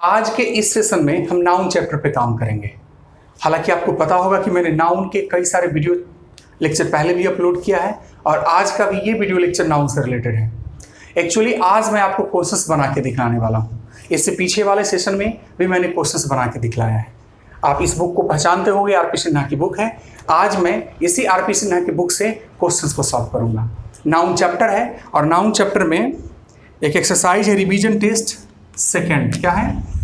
आज के इस सेशन में हम नाउन चैप्टर पे काम करेंगे। हालांकि आपको पता होगा कि मैंने नाउन के कई सारे वीडियो लेक्चर पहले भी अपलोड किया है और आज का भी ये वीडियो लेक्चर नाउन से रिलेटेड है। एक्चुअली आज मैं आपको क्वेश्चंस बना के दिखलाने वाला हूँ। इससे पीछे वाले सेशन में भी मैंने क्वेश्चंस बना के दिखलाया है। आप इस बुक को पहचानते होंगे, आर.पी. सिन्हा की बुक है। आज मैं इसी आर.पी. सिन्हा की बुक से क्वेश्चंस को सॉल्व करूँगा। नाउन चैप्टर है और नाउन चैप्टर में एक एक्सरसाइज है, रिवीजन टेस्ट सेकेंड। क्या है?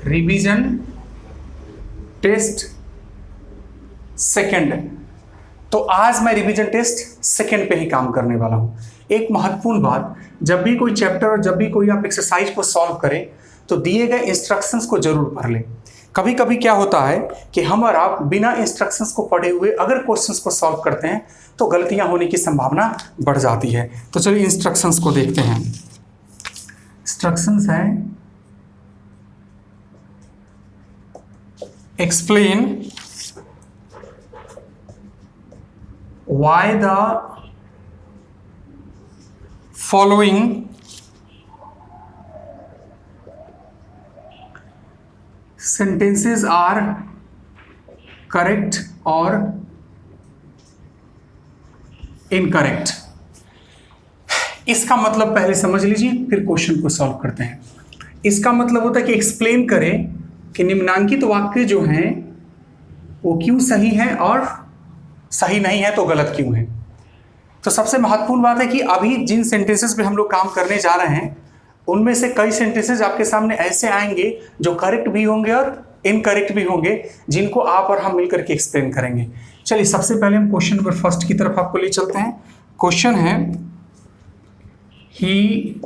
Revision test second. तो आज मैं रिवीजन टेस्ट सेकेंड पे ही काम करने वाला हूं। एक महत्वपूर्ण बात, जब भी कोई चैप्टर और जब भी कोई आप एक्सरसाइज को सॉल्व करें तो दिए गए इंस्ट्रक्शंस को जरूर पढ़ लें। कभी कभी क्या होता है कि हम और आप बिना इंस्ट्रक्शंस को पढ़े हुए अगर क्वेश्चंस को सॉल्व करते हैं तो गलतियां होने की संभावना बढ़ जाती है। तो चलिए इंस्ट्रक्शंस को देखते हैं। इंस्ट्रक्शंस हैं, explain why the following sentences are correct or incorrect। इसका मतलब पहले समझ लीजिए, फिर क्वेश्चन को सॉल्व करते हैं। इसका मतलब होता है कि एक्सप्लेन करें कि निम्नांकित वाक्य जो हैं वो क्यों सही हैं और सही नहीं है तो गलत क्यों है। तो सबसे महत्वपूर्ण बात है कि अभी जिन सेंटेंसेस पे हम लोग काम करने जा रहे हैं उनमें से कई सेंटेंसेस आपके सामने ऐसे आएंगे जो करेक्ट भी होंगे और इनकरेक्ट भी होंगे, जिनको आप और हम मिलकर के एक्सप्लेन करेंगे। चलिए सबसे पहले हम क्वेश्चन नंबर फर्स्ट की तरफ आपको ले चलते हैं। क्वेश्चन है, ही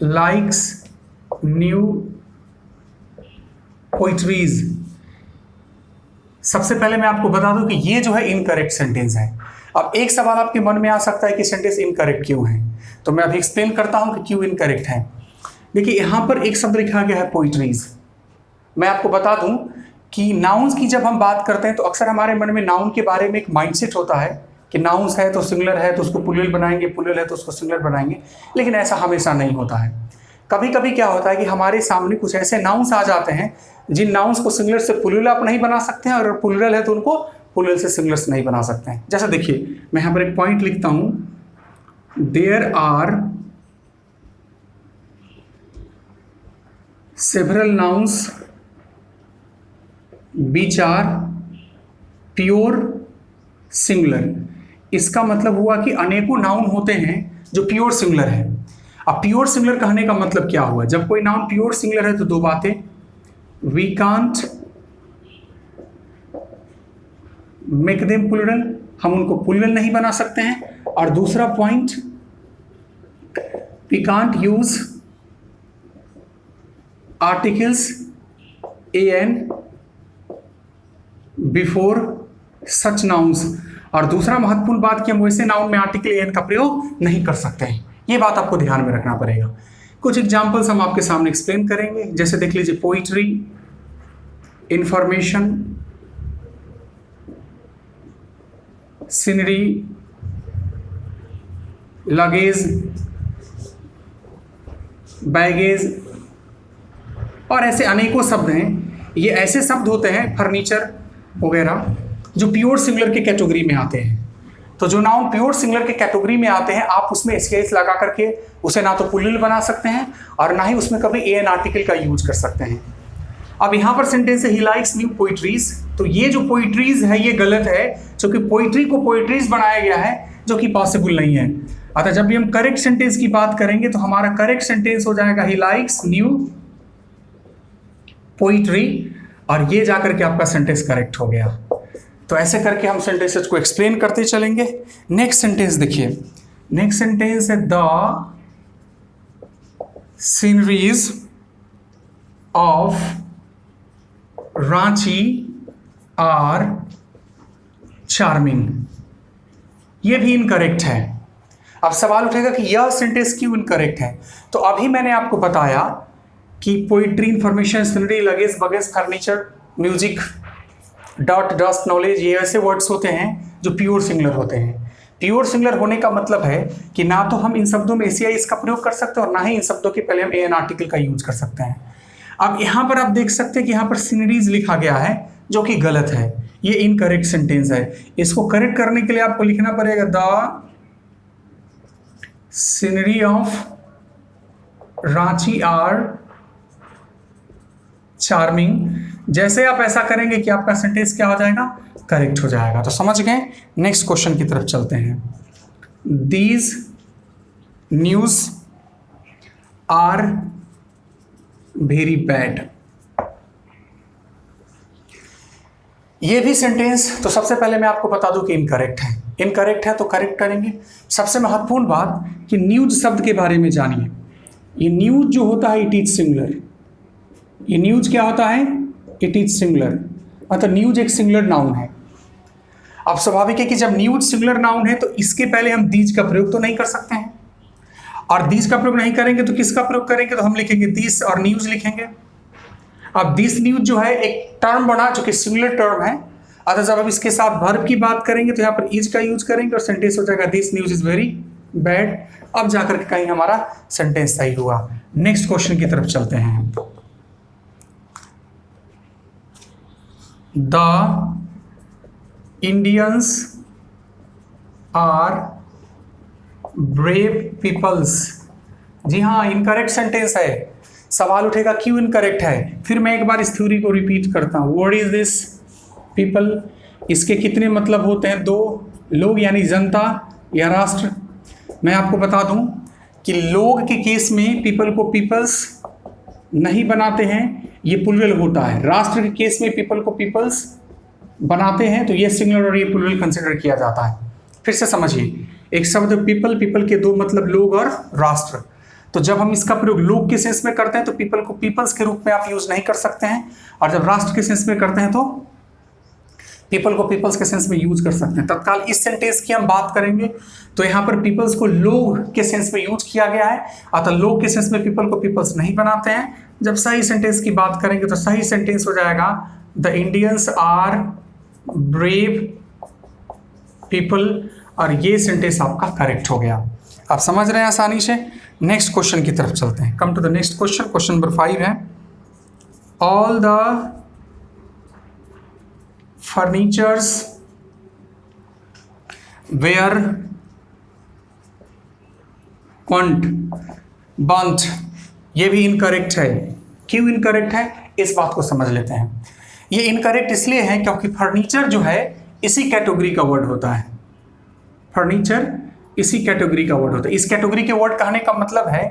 लाइक्स न्यू पोइट्रीज। सबसे पहले मैं आपको बता दूं कि ये जो है इनकरेक्ट सेंटेंस है। अब एक सवाल आपके मन में आ सकता है कि सेंटेंस इनकरेक्ट क्यों है, तो मैं अभी एक्सप्लेन करता हूं कि क्यों इनकरेक्ट है। देखिए यहां पर एक शब्द लिखा गया है पोइट्रीज। मैं आपको बता दूं कि नाउन्स की जब हम बात करते हैं तो अक्सर हमारे मन में नाउन के बारे में एक माइंडसेट होता है कि नाउन्स है तो सिंगुलर है तो उसको प्लूरल बनाएंगे, प्लूरल है तो उसको सिंगुलर बनाएंगे, लेकिन ऐसा हमेशा नहीं होता है। कभी कभी क्या होता है कि हमारे सामने कुछ ऐसे नाउन्स आ जाते हैं जिन नाउन्स को सिंगुलर से प्लूरल आप नहीं बना सकते हैं और अगर प्लूरल है तो उनको प्लूरल से सिंगुलर से नहीं बना सकते हैं। जैसे देखिए मैं यहाँ पर एक पॉइंट लिखता हूँ, there are several nouns which are pure singular. इसका मतलब हुआ कि अनेकों नाउन होते हैं जो प्योर सिंगुलर है। अब प्योर सिंगुलर कहने का मतलब क्या हुआ? जब कोई नाउन प्योर सिंगुलर है तो दो बातें, we can't make them plural, हम उनको प्लूरल नहीं बना सकते हैं। और दूसरा point, we can't use articles an before such nouns. और दूसरा महत्वपूर्ण बात कि हम वैसे नाउन में आर्टिकल एन का प्रयोग नहीं कर सकते हैं। ये बात आपको ध्यान में रखना पड़ेगा। कुछ एग्जाम्पल्स हम आपके सामने एक्सप्लेन करेंगे। जैसे देख लीजिए, poetry, information, scenery, luggage, baggage और ऐसे अनेकों शब्द हैं। ये ऐसे शब्द होते हैं, फर्नीचर वगैरह, जो प्योर सिंगुलर के कैटेगरी में आते हैं। तो जो नाउन प्योर सिंगुलर के कैटेगरी में आते हैं आप उसमें एस लगा करके उसे ना तो प्लूरल बना सकते हैं और ना ही उसमें कभी एन आर्टिकल का यूज कर सकते हैं। अब यहाँ पर सेंटेंस है, ही लाइक्स न्यू पोइट्रीज। तो ये जो पोइट्रीज है ये गलत है, क्योंकि पोइट्री को पोइट्रीज बनाया गया है जो कि पॉसिबल नहीं है। अतः जब भी हम करेक्ट सेंटेंस की बात करेंगे तो हमारा करेक्ट सेंटेंस हो जाएगा, ही लाइक्स न्यू पोइट्री, और ये जाकर के आपका सेंटेंस करेक्ट हो गया। तो ऐसे करके हम सेंटेंसेस को एक्सप्लेन करते चलेंगे। नेक्स्ट सेंटेंस देखिए, नेक्स्ट सेंटेंस है, the sceneries of Ranchi are charming. ये भी इनकरेक्ट है। अब सवाल उठेगा कि यह सेंटेंस क्यों इनकरेक्ट है। तो अभी मैंने आपको बताया कि poetry, information, scenery, luggage, baggage, furniture, music, dot, dust, knowledge, ये ऐसे वर्ड्स होते हैं जो प्योर सिंगुलर होते हैं। प्योर सिंगुलर होने का मतलब है कि ना तो हम इन शब्दों में एसीआई का प्रयोग कर सकते हैं और ना ही इन शब्दों के पहले हम एन आर्टिकल का यूज कर सकते हैं। अब यहाँ पर आप देख सकते हैं कि यहाँ पर सीनरीज लिखा गया है जो कि गलत है, ये इनकरेक्ट सेंटेंस है। इसको करेक्ट करने के लिए आपको लिखना पड़ेगा the scenery of Ranchi are charming. जैसे आप ऐसा करेंगे कि आपका सेंटेंस क्या हो जाएगा, करेक्ट हो जाएगा। तो समझ गए। नेक्स्ट क्वेश्चन की तरफ चलते हैं। These news are very bad. ये भी सेंटेंस तो सबसे पहले मैं आपको बता दूं कि इनकरेक्ट है। इनकरेक्ट है तो करेक्ट करेंगे। सबसे महत्वपूर्ण बात कि न्यूज शब्द के बारे में जानिए। ये न्यूज जो होता है इट इज सिंगुलर। ये न्यूज क्या होता है, इट इज सिंगुलर, मतलब न्यूज एक सिंगुलर नाउन है। अब स्वाभाविक है कि जब न्यूज सिंगुलर नाउन है तो इसके पहले हम दीज का प्रयोग तो नहीं कर सकते हैं, और दीज का प्रयोग नहीं करेंगे तो किसका प्रयोग करेंगे, तो हम लिखेंगे दिस और न्यूज लिखेंगे। अब दिस न्यूज जो है एक टर्म बना जो कि सिंगुलर टर्म है, अतः जब हम इसके साथ वर्ब की बात करेंगे तो यहाँ पर इज का यूज करेंगे और सेंटेंस हो जाएगा this news is very bad. अब जाकर के कहीं हमारा सेंटेंस सही हुआ। नेक्स्ट क्वेश्चन की तरफ चलते हैं। The Indians are brave peoples. जी हाँ, इनकरेक्ट सेंटेंस है। सवाल उठेगा क्यों इनकरेक्ट है। फिर मैं एक बार इस थ्योरी को रिपीट करता हूँ। व्हाट इज दिस पीपल, इसके कितने मतलब होते हैं, दो। लोग यानी जनता या राष्ट्र। मैं आपको बता दूं कि लोग के केस में पीपल को पीपल्स नहीं बनाते हैं, ये प्लूरल होता है। राष्ट्र के केस में पीपल को पीपल्स बनाते हैं तो ये सिंगुलर और ये प्लूरल कंसिडर किया जाता है। फिर से समझिए, एक शब्द पीपल, पीपल के दो मतलब लोग और राष्ट्र। तो जब हम इसका प्रयोग लोग के सेंस में करते हैं तो पीपल को पीपल्स के रूप में आप यूज नहीं कर सकते हैं, और जब राष्ट्र के सेंस में करते हैं तो पीपल को पीपल्स के सेंस में यूज कर सकते हैं। तत्काल इस सेंटेंस की हम बात करेंगे तो यहाँ पर पीपल्स को लोग के सेंस में यूज किया गया है, अतः लोग के सेंस में पीपल को पीपल्स नहीं बनाते हैं। जब सही सेंटेंस की बात करेंगे तो सही सेंटेंस हो जाएगा the Indians are brave people, और ये सेंटेंस आपका करेक्ट हो गया। आप समझ रहे हैं आसानी से। नेक्स्ट क्वेश्चन की तरफ चलते हैं। Come to the next question. Question number 5 है ऑल द फर्नीचर्स वेयर क्वंट बंट। ये भी इनकरेक्ट है। क्यों इनकरेक्ट है, इस बात को समझ लेते हैं। ये इनकरेक्ट इसलिए है क्योंकि फर्नीचर जो है इसी कैटेगरी का वर्ड होता है। फर्नीचर इसी कैटेगरी का वर्ड होता है। इस कैटेगरी के वर्ड कहने का मतलब है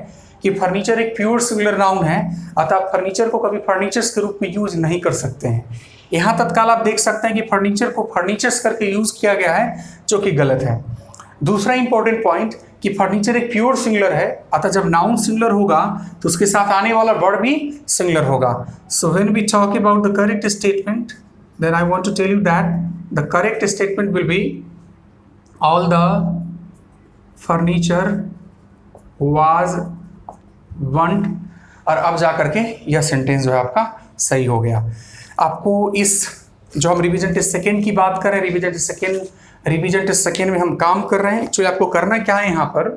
कि फर्नीचर एक प्योर सिंगुलर नाउन है, अतः फर्नीचर को कभी फर्नीचर्स के रूप में यूज नहीं कर सकते हैं। यहाँ तत्काल आप देख सकते हैं कि फर्नीचर को फर्नीचर्स करके यूज किया गया है, जो कि गलत है। दूसरा इंपॉर्टेंट पॉइंट कि फर्नीचर एक प्योर सिंगुलर है, अतः जब नाउन सिंगुलर होगा तो उसके साथ आने वाला वर्ड भी सिंगुलर होगा। So when we talk about the correct statement, then I want to tell you that the correct statement will be all the furniture was burnt, और अब जाकर के यह सेंटेंस जो है आपका सही हो गया। आपको इस जो हम रिवीजन टेस्ट सेकेंड की बात करें, रिवीजन टेस्ट सेकेंड में हम काम कर रहे हैं। एक्चुअली आपको करना क्या है यहाँ पर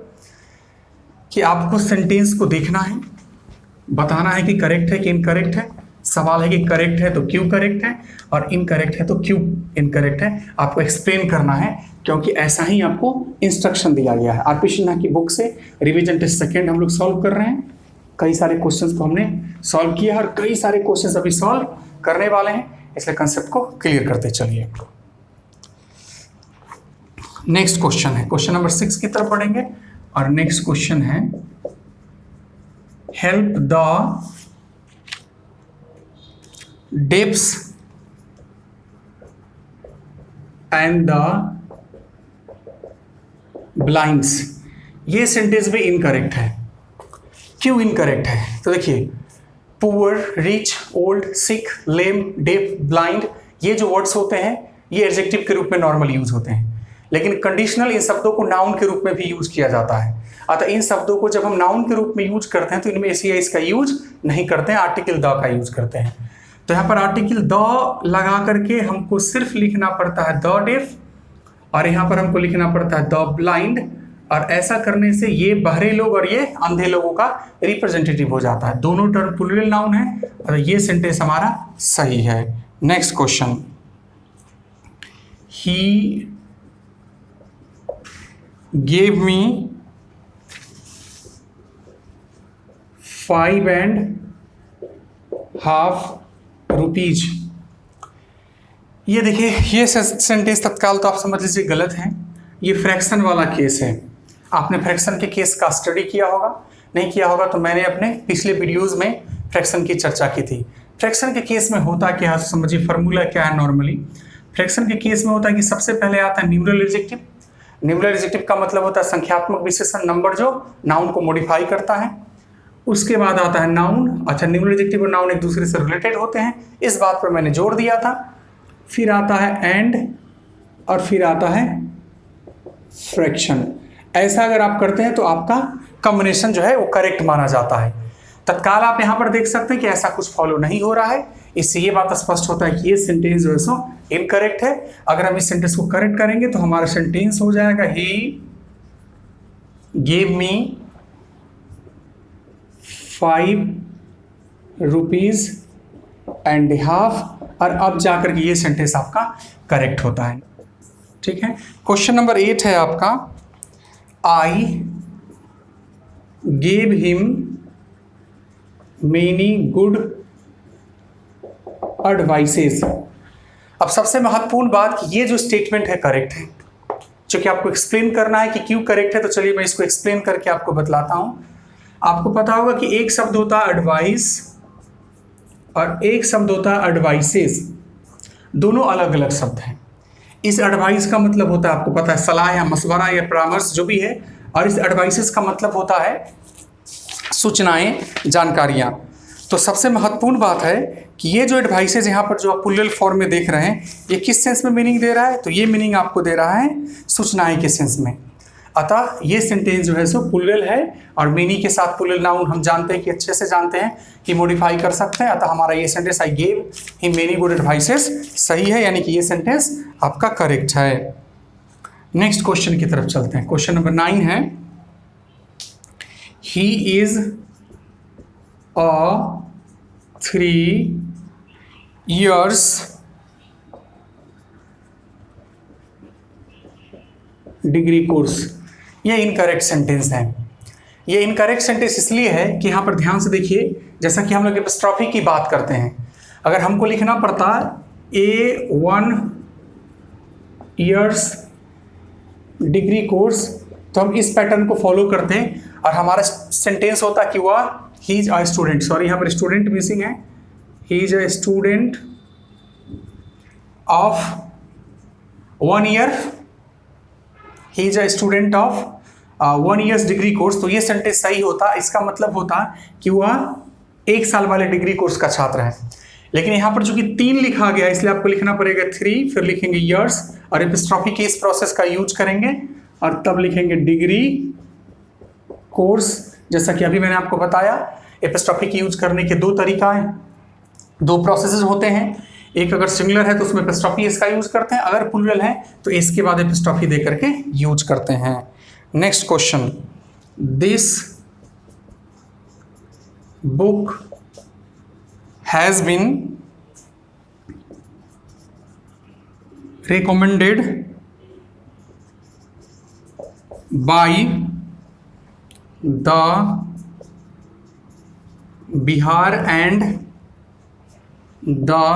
कि आपको सेंटेंस को देखना है, बताना है कि करेक्ट है कि इनकरेक्ट है। सवाल है कि करेक्ट है तो क्यों करेक्ट है, और इनकरेक्ट है तो क्यों इनकरेक्ट है। आपको एक्सप्लेन करना है, क्योंकि ऐसा ही आपको इंस्ट्रक्शन दिया गया है। आरपी सिन्हा की बुक से रिवीजन टेस्ट सेकेंड हम लोग सॉल्व कर रहे हैं। कई सारे क्वेश्चंस को हमने सॉल्व किया और कई सारे क्वेश्चंस अभी सॉल्व करने वाले हैं, इसलिए कंसेप्ट को क्लियर करते चलिए। नेक्स्ट क्वेश्चन है, क्वेश्चन नंबर 6 की तरफ बढ़ेंगे, और नेक्स्ट क्वेश्चन है help the deafs and the blinds. ये सेंटेंस भी इनकरेक्ट है। क्यों इनकरेक्ट है, तो देखिए poor, rich, old, sick, lame, deaf, blind, ये जो वर्ड्स होते हैं ये एडजेक्टिव के रूप में नॉर्मल यूज होते हैं, लेकिन कंडीशनल इन शब्दों को नाउन के रूप में भी यूज किया जाता है। अतः इन शब्दों को जब हम नाउन के रूप में यूज करते हैं तो इनमें एसीआई का यूज नहीं करते हैं, आर्टिकल द का यूज करते हैं। तो यहाँ पर आर्टिकल द लगा करके हमको सिर्फ लिखना पड़ता है द डेफ और यहाँ पर हमको लिखना पड़ता है द ब्लाइंड, और ऐसा करने से ये बहरे लोग और ये अंधे लोगों का रिप्रेजेंटेटिव हो जाता है। दोनों टर्म प्लूरल नाउन है और ये सेंटेंस हमारा सही है। नेक्स्ट क्वेश्चन, ही gave me 5.5 rupees। ये देखिए, ये सेंटेंस तत्काल तो आप समझ लीजिए गलत है। ये फ्रैक्शन वाला केस है। आपने फ्रैक्शन के केस का स्टडी किया होगा, नहीं किया होगा तो मैंने अपने पिछले वीडियोस में फ्रैक्शन की चर्चा की थी। फ्रैक्शन के केस में होता क्या है समझिए, फार्मूला क्या है। नॉर्मली फ्रैक्शन के केस में होता है कि सबसे पहले आता है न्यूमरल एडजेक्टिव। न्यूमरल एडजेक्टिव का मतलब होता है संख्यात्मक विशेषण, नंबर जो नाउन को मॉडिफाई करता है। उसके बाद आता है नाउन। अच्छा, न्यूमरल एडजेक्टिव और नाउन एक दूसरे से रिलेटेड होते हैं, इस बात पर मैंने जोर दिया था। फिर आता है एंड, और फिर आता है फ्रैक्शन। ऐसा अगर आप करते हैं तो आपका कॉम्बिनेशन जो है वो करेक्ट माना जाता है। तत्काल आप यहाँ पर देख सकते हैं कि ऐसा कुछ फॉलो नहीं हो रहा है, इससे ये बात स्पष्ट होता है कि ये सेंटेंस जो है सो इनकरेक्ट है। अगर हम इस सेंटेंस को करेक्ट करेंगे तो हमारा सेंटेंस हो जाएगा ही गेव मी 5.5 rupees, और अब जाकर के ये सेंटेंस आपका करेक्ट होता है। ठीक है। क्वेश्चन नंबर 8 है आपका, I gave him many good advices. अब सबसे महत्वपूर्ण बात कि ये जो स्टेटमेंट है करेक्ट है। चूंकि आपको एक्सप्लेन करना है कि क्यों करेक्ट है, तो चलिए मैं इसको एक्सप्लेन करके आपको बतलाता हूं। आपको पता होगा कि एक शब्द होता है एडवाइस और एक शब्द होता है एडवाइसेस। दोनों अलग अलग शब्द हैं। इस एडवाइस का मतलब होता है, आपको पता है, सलाह या मशवरा या परामर्श जो भी है, और इस एडवाइसेस का मतलब होता है सूचनाएं, जानकारियां। तो सबसे महत्वपूर्ण बात है कि ये जो एडवाइसेज यहाँ पर जो आप प्लूरल फॉर्म में देख रहे हैं, ये किस सेंस में मीनिंग दे रहा है, तो ये मीनिंग आपको दे रहा है सूचनाएं के सेंस में। अतः ये सेंटेंस जो है सो प्लूरल है, और मेनी के साथ प्लूरल नाउन हम जानते हैं कि अच्छे से जानते हैं कि मॉडिफाई कर सकते हैं। अतः हमारा ये sentence I gave him many good advices सही है, यानी कि ये सेंटेंस आपका करेक्ट है। नेक्स्ट क्वेश्चन की तरफ चलते हैं। क्वेश्चन नंबर 9 है, he is a 3 years degree course. ये इनकरेक्ट सेंटेंस है। ये इनकरेक्ट सेंटेंस इसलिए है कि यहाँ पर ध्यान से देखिए, जैसा कि हम लोग एपिस्ट्रॉफी की बात करते हैं, अगर हमको लिखना पड़ता A1 years डिग्री कोर्स, तो हम इस पैटर्न को फॉलो करते हैं और हमारा सेंटेंस होता है कि वह he is a student. Sorry, यहाँ पर स्टूडेंट मिसिंग है। He is a student of 1 year। He is a student of 1 years degree course. तो ये सेंटेंस सही होता, इसका मतलब होता कि वह 1 साल वाले डिग्री कोर्स का छात्र है। लेकिन यहाँ पर चूंकि 3 लिखा गया, इसलिए आपको लिखना पड़ेगा 3, फिर लिखेंगे ईयर्स और एपिस्ट्रॉफी के इस प्रोसेस का यूज करेंगे और तब लिखेंगे डिग्री कोर्स। जैसा कि अभी मैंने आपको बताया, एपिस्ट्रॉफी की यूज करने के 2 तरीका हैं, 2 प्रोसेसेस होते हैं। एक अगर सिंगुलर है तो उसमें एपिस्ट्रॉफी इसका यूज करते हैं, अगर प्लूरल है तो इसके बाद एपिस्ट्रॉफी दे करके यूज करते हैं। Next question, this book has been recommended by the Bihar and the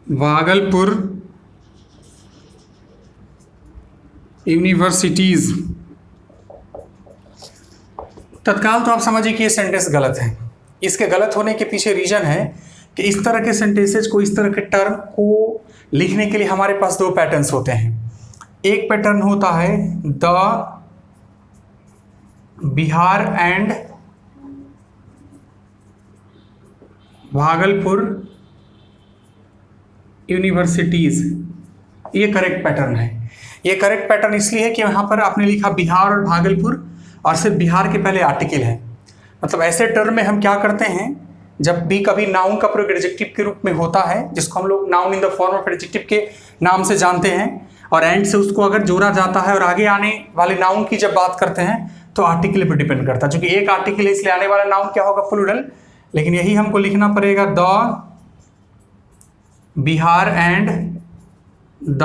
Bhagalpur universities। तत्काल तो आप समझिए कि ये सेंटेंस गलत है। इसके गलत होने के पीछे रीजन है कि इस तरह के सेंटेंसेज को, इस तरह के टर्म को लिखने के लिए हमारे पास 2 पैटर्न्स होते हैं। एक पैटर्न होता है the Bihar and Bhagalpur universities. ये करेक्ट पैटर्न है। ये करेक्ट पैटर्न इसलिए है कि यहाँ पर आपने लिखा बिहार और भागलपुर और सिर्फ बिहार के पहले आर्टिकल है। मतलब ऐसे टर्म में हम क्या करते हैं जब भी कभी नाउन का प्रयोग एडजेक्टिव के रूप में होता है, जिसको हम लोग noun in the form of adjective के नाम से जानते हैं, और एंड से उसको अगर जोड़ा जाता है और आगे आने वाले नाउन की जब बात करते हैं तो आर्टिकल पे डिपेंड करता है, क्योंकि एक आर्टिकल है इसलिए आने वाला नाउन क्या होगा, प्लूरल। लेकिन यही हमको लिखना पड़ेगा, the Bihar and the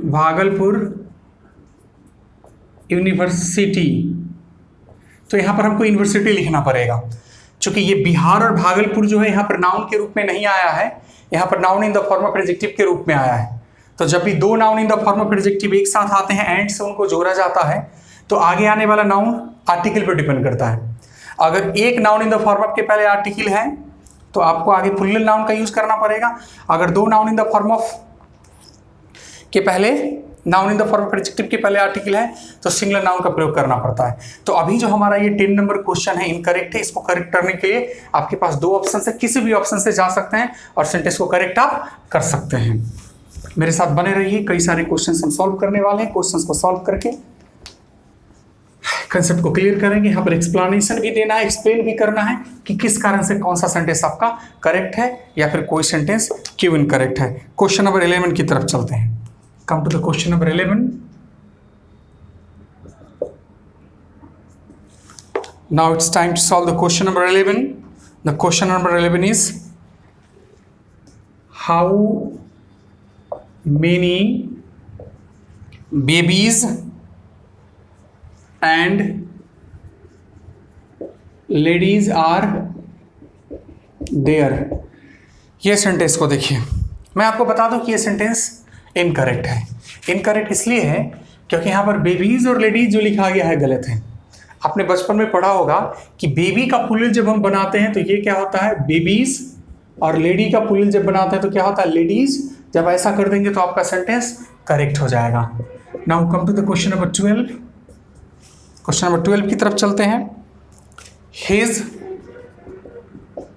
Bhagalpur university. तो यहां पर हमको यूनिवर्सिटी लिखना पड़ेगा, क्योंकि ये बिहार और भागलपुर जो है यहाँ पर नाउन के रूप में नहीं आया है, यहाँ पर noun in the form of adjective के रूप में आया है। तो जब भी दो noun in the form of adjective एक साथ आते हैं, एंड से उनको जोड़ा जाता है, तो आगे आने वाला नाउन आर्टिकल पर डिपेंड करता है। अगर एक noun in the form of के पहले आर्टिकल है तो आपको आगे प्लूरल नाउन का यूज करना पड़ेगा। अगर दो noun in the form of के पहले noun in the form of adjective के पहले आर्टिकल है तो सिंगुलर नाउन का प्रयोग करना पड़ता है। तो अभी जो हमारा ये 10 नंबर क्वेश्चन है इनकरेक्ट है, इसको करेक्ट करने के लिए आपके पास दो ऑप्शन है, किसी भी ऑप्शन से जा सकते हैं और सेंटेंस को करेक्ट आप कर सकते हैं। मेरे साथ बने रहिए, कई सारे क्वेश्चन हम सॉल्व करने वाले हैं। क्वेश्चन को सॉल्व करके कंसेप्ट को क्लियर करेंगे। यहाँ पर एक्सप्लेनेशन भी देना है, एक्सप्लेन भी करना है कि किस कारण से कौन सा सेंटेंस आपका करेक्ट है या फिर कोई सेंटेंस क्यों इनकरेक्ट है। क्वेश्चन नंबर 11 की तरफ चलते हैं। Come to the question number 11. Now it's time to solve the question number 11. The question number 11 is, how many babies and ladies are there? ये सेंटेंस को देखिए, मैं आपको बता दूं कि ये सेंटेंस इनकरेक्ट है। इनकरेक्ट इसलिए है क्योंकि यहाँ पर बेबीज और लेडीज जो लिखा गया है गलत है। आपने बचपन में पढ़ा होगा कि बेबी का प्लूरल जब हम बनाते हैं तो ये क्या होता है, बेबीज, और लेडी का प्लूरल जब बनाते हैं तो क्या होता है, लेडीज। जब ऐसा कर देंगे तो आपका सेंटेंस करेक्ट हो जाएगा। Now come to the question number 12। Question number 12 की तरफ चलते हैं। His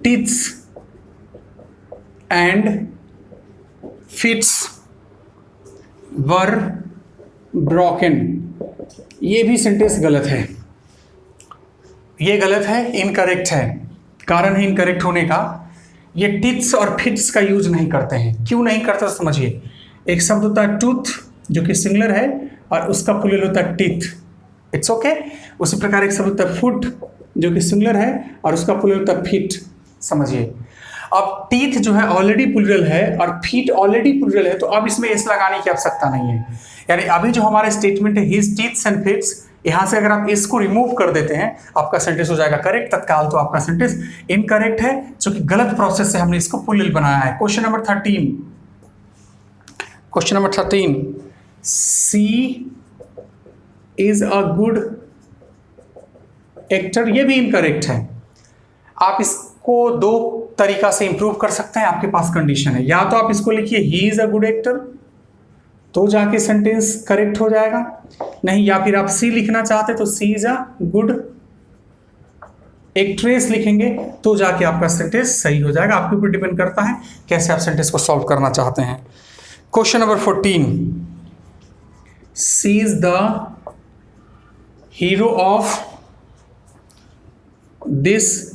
teeths and feets were broken. ये भी सेंटेंस गलत है, ये गलत है, इनकरेक्ट है। कारण है इनकरेक्ट होने का, ये टिथ्स और फिट्स का यूज नहीं करते हैं। क्यों नहीं करते समझिए। एक शब्द होता है टूथ जो कि सिंगुलर है और उसका प्लूरल होता है टीथ, इट्स ओके। उसी प्रकार एक शब्द होता है फुट जो कि सिंगुलर है और उसका प्लूरल होता है फीट, समझिए। अब टीथ जो है ऑलरेडी प्लूरल है और फीट ऑलरेडी प्लूरल है, तो अब इसमें एस लगाने की आवश्यकता नहीं है। यानी अभी जो हमारा स्टेटमेंट है हिज टीथ्स एंड फिट्स, यहाँ से अगर आप इसको रिमूव कर देते हैं आपका सेंटेंस हो जाएगा करेक्ट तत्काल। तो आपका सेंटेंस इनकरेक्ट है क्योंकि गलत प्रोसेस से हमने इसको प्लूरल बनाया है। Question number 13। Question number 13, she is a good actor. ये भी इनकरेक्ट है। आप इसको दो तरीका से इंप्रूव कर सकते हैं, आपके पास कंडीशन है। या तो आप इसको लिखिए he is a good actor, तो जाके सेंटेंस करेक्ट हो जाएगा। नहीं, या फिर आप सी लिखना चाहते तो सी इज अ गुड एक्ट्रेस लिखेंगे तो जाके आपका सेंटेंस सही हो जाएगा। आपके ऊपर डिपेंड करता है कैसे आप सेंटेंस को सॉल्व करना चाहते हैं। Question number 14, she is the hero of this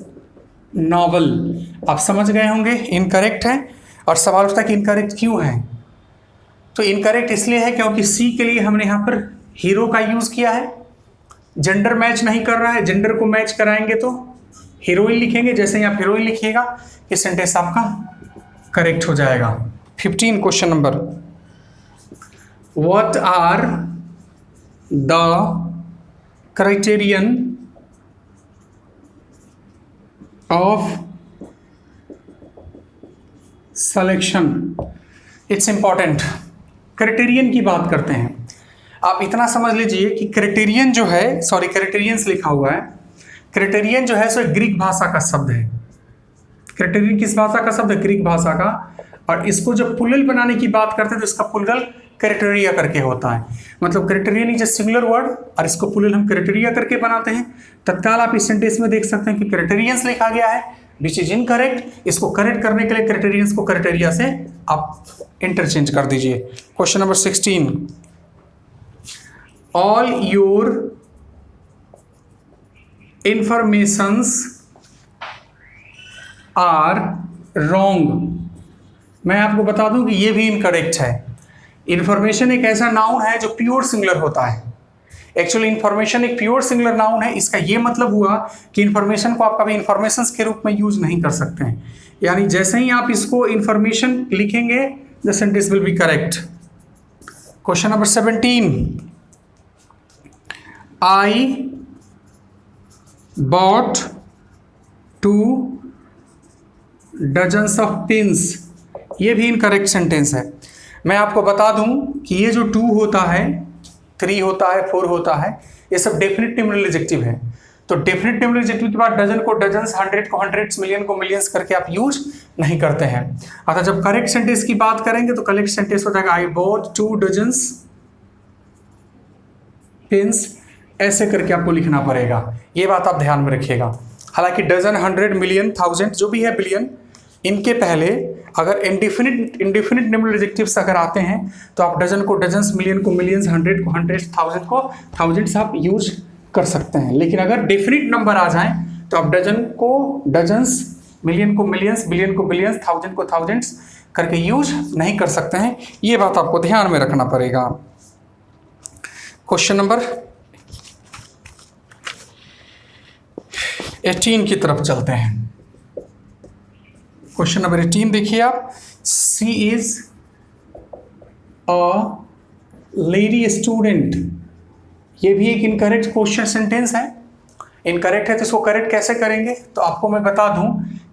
novel. आप समझ गए होंगे इनकरेक्ट है। और सवाल उठता है कि इनकरेक्ट क्यों है। तो इनकरेक्ट इसलिए है क्योंकि सी के लिए हमने यहाँ पर हीरो का यूज किया है, जेंडर मैच नहीं कर रहा है। जेंडर को मैच कराएंगे तो हीरोइन लिखेंगे, जैसे ही आप हीरोइन लिखिएगा ये सेंटेंस आपका करेक्ट हो जाएगा। 15 question number, what are the criterion of selection. It's important. Criterion की बात करते हैं। आप इतना समझ लीजिए कि क्राइटेरियन जो है, सॉरी क्राइटेरियंस लिखा हुआ है, क्राइटेरियन जो है सो ग्रीक भाषा का शब्द है। क्राइटेरियन किस भाषा का शब्द है? ग्रीक भाषा का। और इसको जब प्लूरल बनाने की बात करते हैं तो इसका प्लूरल क्राइटेरिया करके होता है। मतलब criterion is a singular word और इसको प्लूरल हम क्राइटेरिया करके बनाते हैं। तत्काल आप इस सेंटेंस में देख सकते हैं कि क्राइटेरियंस लिखा गया है, विच इज इनकरेक्ट। इसको करेक्ट करने के लिए क्राइटेरियंस को क्राइटेरिया से आप इंटरचेंज कर दीजिए। Question number 16, all your informations are wrong. मैं आपको बता दूं कि ये भी इनकरेक्ट है। इंफॉर्मेशन एक ऐसा नाउन है जो प्योर सिंगुलर होता है। एक्चुअली इंफॉर्मेशन एक प्योर सिंगुलर नाउन है। इसका ये मतलब हुआ कि इंफॉर्मेशन को आप कभी इंफॉर्मेशंस के रूप में यूज नहीं कर सकते हैं। यानी जैसे ही आप इसको इंफॉर्मेशन लिखेंगे the sentence will be correct. Question number 17, I bought 2 dozens of pins. ये भी इनकरेक्ट सेंटेंस है। मैं आपको बता दूं कि ये जो 2 होता है, 3 होता है, 4 होता है, ये सब डेफिनेट न्यूमरल एडजेक्टिव है। तो डेफिनेट न्यूमरल एडजेक्टिव के बाद डजन को डजन्स, 100 को हंड्रेड्स, मिलियन को मिलियंस करके आप यूज नहीं करते हैं। अतः जब करेक्ट सेंटेंस की बात करेंगे तो करेक्ट सेंटेंस हो जाएगा आई बॉट 2 डजन्स पिंस। ऐसे करके आपको लिखना पड़ेगा। ये बात आप ध्यान में रखिएगा। हालांकि डजन, 100, मिलियन, 1000 जो भी है, बिलियन, इनके पहले अगर इंडिफिनिट न्यूमरल एडजेक्टिव्स अगर आते हैं तो आप डजन को डजन्स, मिलियन को मिलियंस, 100 को हंड्रेड्स, 1000 को थाउजेंड्स आप यूज कर सकते हैं। लेकिन अगर डेफिनिट नंबर आ जाएं तो आप डजन को डजन्स, मिलियन को मिलियंस, बिलियन को बिलियंस, 1000 को थाउजेंड्स करके यूज नहीं कर सकते हैं। ये बात आपको ध्यान में रखना पड़ेगा। क्वेश्चन नंबर 18 की तरफ चलते हैं। क्वेश्चन नंबर 18 देखिए आप, सी इज अ लेडी स्टूडेंट। ये भी एक इनकरेक्ट क्वेश्चन सेंटेंस है। इनकरेक्ट है तो इसको करेक्ट कैसे करेंगे? तो आपको मैं बता दूं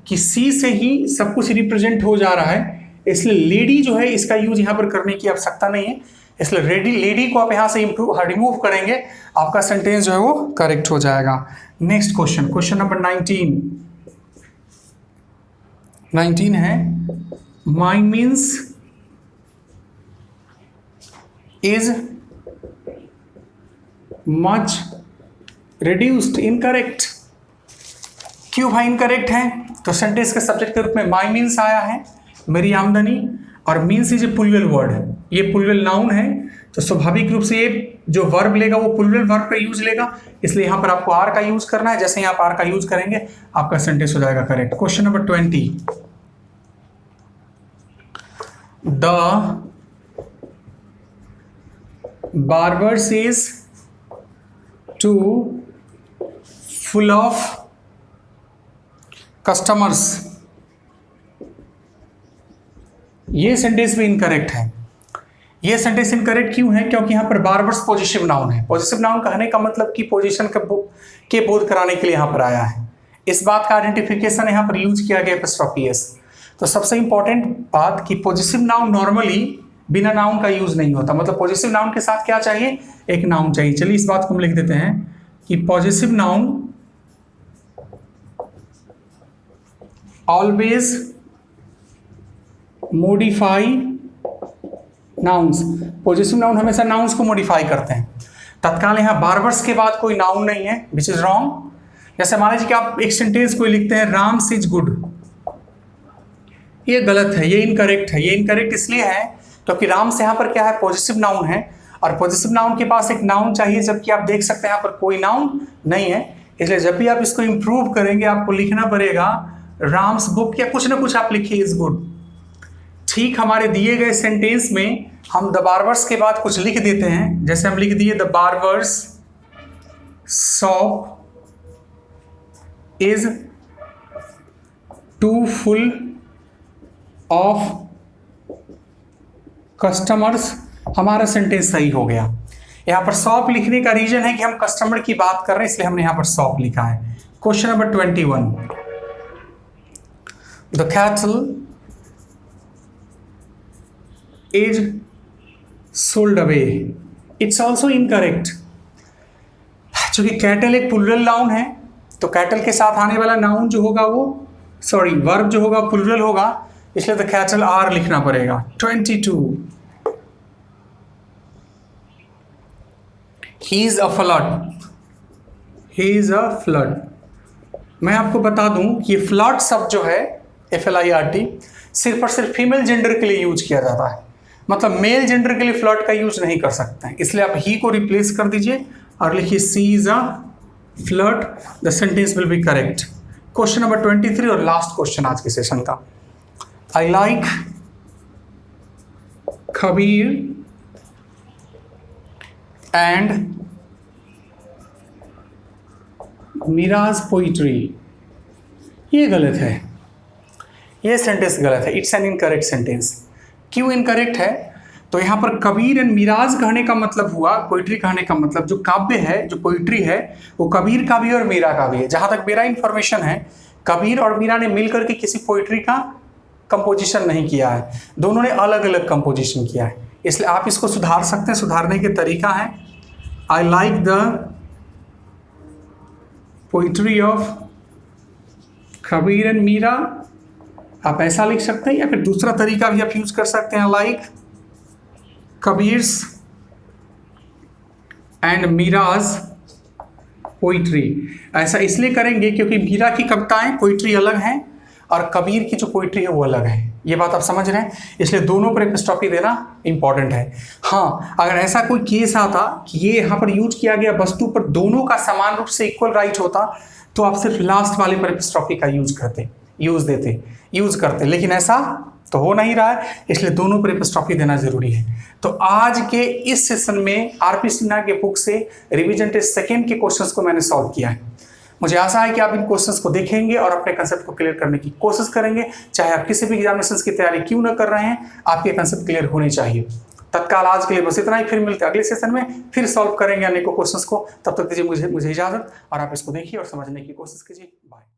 कि सी से ही सब कुछ रिप्रेजेंट हो जा रहा है, इसलिए लेडी जो है इसका यूज यहां पर करने की आवश्यकता नहीं है। इसलिए लेडी को आप यहां से रिमूव करेंगे, आपका सेंटेंस जो है वो करेक्ट हो जाएगा। नेक्स्ट क्वेश्चन, क्वेश्चन नंबर 19 है, my means is much reduced. Incorrect. क्यों भाई इनकरेक्ट है? तो सेंटेंस के सब्जेक्ट के रूप में माई मीन्स आया है, मेरी आमदनी, और means is a plural word. ये प्लूरल नाउन है, तो स्वाभाविक रूप से ये जो वर्ब लेगा वो प्लूरल वर्ब का यूज लेगा, इसलिए यहां पर आपको आर का यूज करना है। जैसे ही आप आर का यूज करेंगे आपका सेंटेंस हो जाएगा correct. Question number 20, the barber says too full of customers. ये सेंटेंस भी इनकरेक्ट है। ये सेंटेंस इनकरेक्ट क्यों है? क्योंकि यहां पर बार्बर्स पॉजिटिव नाउन है। पॉजिटिव नाउन कहने का मतलब कि पोजीशन के बोध कराने के लिए यहां पर आया है। इस बात का आइडेंटिफिकेशन यहां पर यूज किया गया एपॉस्ट्रोफी एस। तो सबसे इंपॉर्टेंट बात कि पॉजिटिव नाउन नॉर्मली बिना नाउन का यूज नहीं होता। मतलब पॉजिटिव नाउन के साथ क्या चाहिए? एक नाउन चाहिए। चलिए इस बात को हम लिख देते हैं कि positive noun always modify nouns. Positive noun हमेशा नाउन्स को मॉडिफाई करते हैं। तत्काल यहां बार्बर्स के बाद कोई नाउन नहीं है, विच इज रॉन्ग। जैसे मान लीजिए कि आप एक सेंटेंस को लिखते हैं राम इज गुड, ये गलत है, ये इनकरेक्ट है। ये इनकरेक्ट इसलिए है क्योंकि राम से यहां पर क्या है? पॉजिटिव नाउन है, और पॉजिटिव नाउन के पास एक नाउन चाहिए, जबकि आप देख सकते हैं यहां पर कोई नाउन नहीं है। इसलिए जब भी आप इसको इंप्रूव करेंगे आपको लिखना पड़ेगा राम्स बुक, या कुछ ना कुछ आप लिखिए इज गुड। ठीक हमारे दिए गए सेंटेंस में हम द बार्बर्स के बाद कुछ लिख देते हैं। जैसे हम लिख दिए the barber's shop is too full of customers, हमारा सेंटेंस सही हो गया। यहां पर शॉप लिखने का रीजन है कि हम कस्टमर की बात कर रहे हैं, इसलिए हमने यहां पर शॉप लिखा है। Question number 21, the cattle is sold away. It's also incorrect. चूंकि कैटल एक प्लूरल नाउन है, तो कैटल के साथ आने वाला नाउन जो होगा वो वर्ब जो होगा प्लूरल होगा, इसलिए द कैटल आर लिखना पड़ेगा। 22, he is a flood. He is a flood. मैं आपको बता दूं कि ये फ्लड शब्द जो है FLIRT सिर्फ और सिर्फ फीमेल जेंडर के लिए यूज किया जाता है। मतलब मेल जेंडर के लिए फ्लड का यूज नहीं कर सकते हैं, इसलिए आप ही को रिप्लेस कर दीजिए और लिखिए sea is a flood. The sentence will be correct. Question number 23 और लास्ट क्वेश्चन आज के सेशन का। I like Kabir and Mira's poetry. ये गलत है, ये सेंटेंस गलत है, इट्स एन इनकरेक्ट सेंटेंस। क्यों इनकरेक्ट है? तो यहाँ पर कबीर एंड मीराज कहने का मतलब हुआ, पोइट्री कहने का मतलब जो काव्य है, जो पोइट्री है, वो कबीर का भी और मीरा का भी है। जहाँ तक मेरा इंफॉर्मेशन है, कबीर और मीरा ने मिलकर के किसी पोइट्री का कंपोजिशन नहीं किया है, दोनों ने अलग अलग कंपोजिशन किया है। इसलिए आप इसको सुधार सकते हैं। सुधारने के तरीका है, I like the poetry of Kabir and Meera, आप ऐसा लिख सकते हैं, या फिर दूसरा तरीका भी आप यूज कर सकते हैं, like Kabir's and Mira's poetry. ऐसा इसलिए करेंगे क्योंकि मीरा की कविताएं पोइट्री अलग हैं और कबीर की जो पोइट्री है वो अलग है। ये बात आप समझ रहे हैं, इसलिए दोनों पर एपिस्ट्रॉफी देना इंपॉर्टेंट है। हाँ, अगर ऐसा कोई केस आता कि ये यहाँ पर यूज किया गया वस्तु पर दोनों का समान रूप से इक्वल राइट होता, तो आप सिर्फ लास्ट वाले पर एपिस्ट्रॉफी का यूज करते, लेकिन ऐसा तो हो नहीं रहा है, इसलिए दोनों पर एपिस्ट्रॉफी देना जरूरी है। तो आज के इस सेशन में आरपी सिन्हा के बुक से रिवीजन टेस्ट सेकेंड के क्वेश्चंस को मैंने सॉल्व किया है। मुझे आशा है कि आप इन क्वेश्चंस को देखेंगे और अपने कंसेप्ट को क्लियर करने की कोशिश करेंगे। चाहे आप किसी भी एग्जामिनेशंस की तैयारी क्यों न कर रहे हैं, आपके कंसेप्ट क्लियर होने चाहिए। तत्काल आज के लिए बस इतना ही, फिर मिलते हैं अगले सेशन में, फिर सॉल्व करेंगे अनेकों क्वेश्चंस को। तब तक दीजिए मुझे इजाजत, और आप इसको देखिए और समझने की कोशिश कीजिए। बाय।